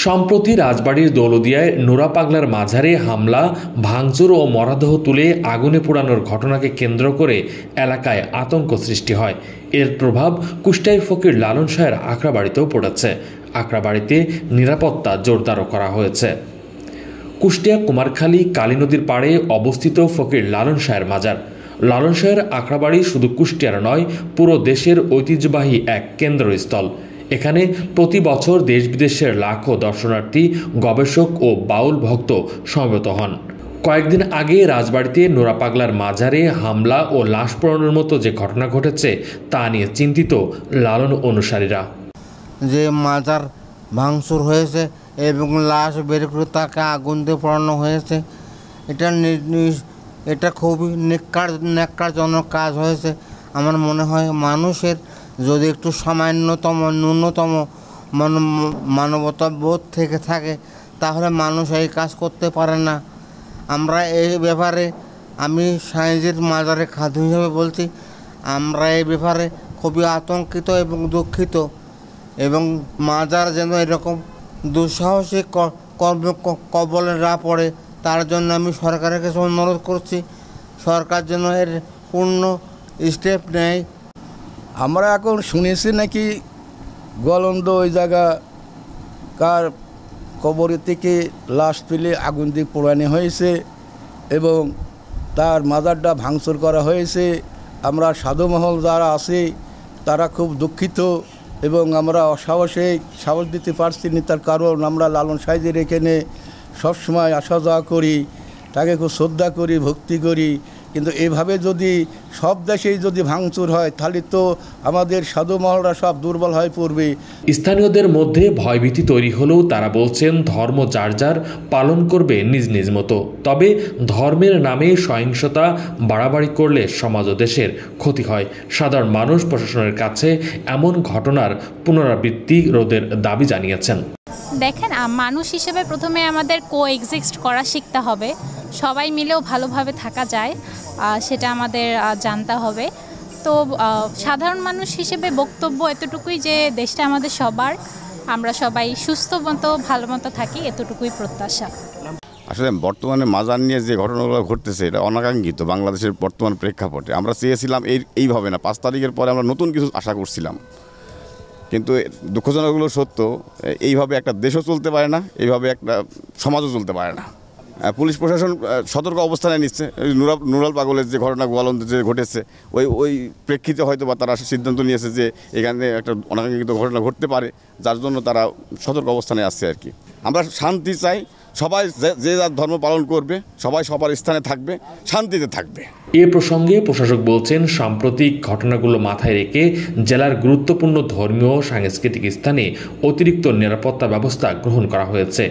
সম্প্রতি রাজবাড়ীর দৌলদিয়ায় নোরা পাগলার মাজারে হামলা, ভাঙচুর ও মরদেহ তুলে আগুনে পোড়ানোর ঘটনাকে কেন্দ্র করে এলাকায় আতঙ্ক সৃষ্টি হয়। এর প্রভাব কুষ্টিয়ার ফকির লালন শাহের আখড়াবাড়িতেও পড়েছে। আখড়াবাড়িতে নিরাপত্তা জোরদারও করা হয়েছে। কুষ্টিয়া কুমারখালী কালী নদীর পাড়ে অবস্থিত ফকির লালন শাহের মাজার। লালন শাহের আখড়াবাড়ি শুধু কুষ্টিয়ার নয়, পুরো দেশের ঐতিহ্যবাহী এক কেন্দ্রস্থল। এখানে প্রতি বছর দেশ বিদেশের লাখো দর্শনার্থী, গবেষক ও বাউল ভক্ত সমবেত হন। কয়েকদিন আগে রাজবাড়িতে নোরা পাগলার মাজারে হামলা ও লাশ পোড়ানোর মতো যে ঘটনা ঘটেছে তা নিয়ে চিন্তিত লালন অনুসারীরা। যে মাজার ভাঙচুর হয়েছে এবং লাশ বের করে তাকে আগুন দিয়ে পোড়ানো হয়েছে, এটা খুবই ন্যাক্কারজনক কাজ হয়েছে। আমার মনে হয় মানুষের যদি একটু ন্যূনতম মানবতা বোধ থেকে থাকে তাহলে মানুষ এই কাজ করতে পারে না। আমরা এই ব্যাপারে, আমি সাইজির মাজারে খাদ্য হিসেবে বলছি, আমরা এই ব্যাপারে খুবই আতঙ্কিত এবং দুঃখিত। এবং মাজার যেন এরকম দুঃসাহসিক কবলে না পড়ে তার জন্য আমি সরকারের কাছে অনুরোধ করছি, সরকার যেন এর পূর্ণ স্টেপ নেয়। আমরা এখন শুনেছি নাকি গোয়ালন্দ ওই জায়গা কার কবর থেকে লাশ তুলে আগুন দিয়ে পোড়ানো হয়েছে এবং তার মাজারটা ভাঙচুর করা হয়েছে। আমরা সাধুমহল যারা আছে তারা খুব দুঃখিত এবং আমরা সাহস দিতে পারছি না। তার কারণ আমরা লালন সাইজের এখানে সবসময় আসা যাওয়া করি, তাকে খুব শ্রদ্ধা করি, ভক্তি করি। কিন্তু এভাবে যদি সব দেশেই যদি ভাঙচুর হয় তাহলে তো আমাদের সাধুমহলরা সব দুর্বল হয়ে পড়বে। স্থানীয়দের মধ্যে ভয়ভীতি তৈরি হলেও তারা বলছেন ধর্ম যার যার পালন করবে নিজ নিজ মতো। তবে ধর্মের নামে সহিংসতা বাড়াবাড়ি করলে সমাজ ও দেশের ক্ষতি হয়। সাধারণ মানুষ প্রশাসনের কাছে এমন ঘটনার পুনরাবৃত্তি রোধের দাবি জানিয়েছেন। দেখেন, মানুষ হিসেবে প্রথমে আমাদের কোএক্সিস্ট করা শিখতে হবে। সবাই মিলেও ভালোভাবে থাকা যায় সেটা আমাদের জানতে হবে। তো সাধারণ মানুষ হিসেবে বক্তব্য এতটুকুই যে দেশটা আমাদের সবার, আমরা সবাই সুস্থ মতো ভালো মতো থাকি, এতটুকুই প্রত্যাশা। আসলে বর্তমানে মাজার নিয়ে যে ঘটনাগুলো ঘটতেছে এটা অনাকাঙ্ক্ষিত বাংলাদেশের বর্তমান প্রেক্ষাপটে। আমরা চেয়েছিলাম এইভাবে না, 5 তারিখের পরে আমরা নতুন কিছু আশা করছিলাম, কিন্তু দুঃখজনকগুলো সত্য। এইভাবে একটা দেশও চলতে পারে না, এইভাবে একটা সমাজও চলতে পারে না। পুলিশ প্রশাসন সতর্ক অবস্থানে নিচ্ছে। নুরাল পাগলের যে ঘটনা গোয়ালন্দে যে ঘটেছে ওই প্রেক্ষিতে হয়তো বা তারা সিদ্ধান্ত নিয়েছে যে এখানে একটা অনাকাঙ্ক্ষিত ঘটনা ঘটতে পারে, যার জন্য তারা সতর্ক অবস্থানে আসছে আর কি। আমরা শান্তি চাই, সবাই যে যার ধর্ম পালন করবে, সবাই সবার স্থানে থাকবে, শান্তিতে থাকবে। এ প্রসঙ্গে প্রশাসক বলছেন, সাম্প্রতিক ঘটনাগুলো মাথায় রেখে জেলার গুরুত্বপূর্ণ ধর্মীয় সাংস্কৃতিক স্থানে অতিরিক্ত নিরাপত্তা ব্যবস্থা গ্রহণ করা হয়েছে।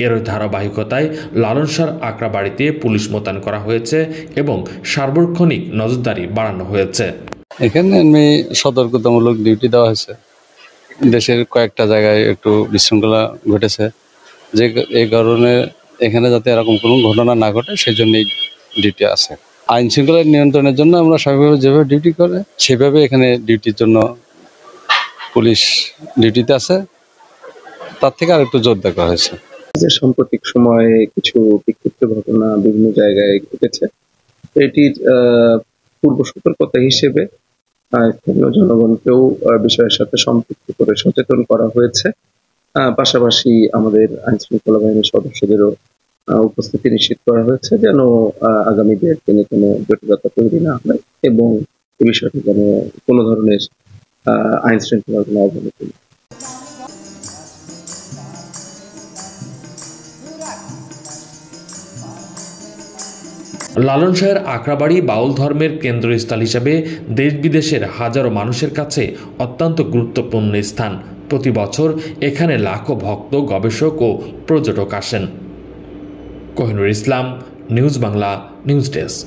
এর ধারাবাহিকতায় লালন শাহর আখড়াবাড়িতে পুলিশ মোতায়েন করা হয়েছে এবং সার্বক্ষণিক নজরদারি বাড়ানো হয়েছে। এখানে সতর্কতামূলক ডিউটি দেওয়া হয়েছে। দেশের কয়েকটা জায়গায় একটু বিশৃঙ্খলা ঘটেছে, যে এই কারণে এখানে যাতে এরকম কোনো ঘটনা না ঘটে সেই জন্যই ডিউটি আছে। আইন শৃঙ্খলা নিয়ন্ত্রণের জন্য আমরা স্বাভাবিকভাবে যেভাবে ডিউটি করে সেভাবে এখানে ডিউটির জন্য পুলিশ ডিউটিতে আছে, তার থেকে আর একটু জোরদার করা হয়েছে। সাম্প্রতিক সময়ে কিছু বিক্ষিপ্ত ঘটনা বিভিন্ন জায়গায় ঘটেছে। এটির পূর্ব সতর্কতা হিসেবে স্থানীয় জনগণকেও বিষয়ের সাথে সম্পৃক্ত করে সচেতন করা হয়েছে। পাশাপাশি আমাদের আইন শৃঙ্খলা বাহিনীর সদস্যদেরও উপস্থিতি নিশ্চিত করা হয়েছে যেন আগামী দিনে কোনো জটিলতা তৈরি না হয় এবং এই বিষয়টি যেন কোনো ধরনের আইন শৃঙ্খলার কোনো অবনতি। লালন শাহের আখড়াবাড়ি বাউল ধর্মের কেন্দ্রস্থল হিসেবে দেশ বিদেশের হাজারো মানুষের কাছে অত্যন্ত গুরুত্বপূর্ণ স্থান। প্রতি বছর এখানে লাখো ভক্ত, গবেষক ও পর্যটক আসেন। কোহিনুর ইসলাম, নিউজ বাংলা, নিউজ ডেস্ক।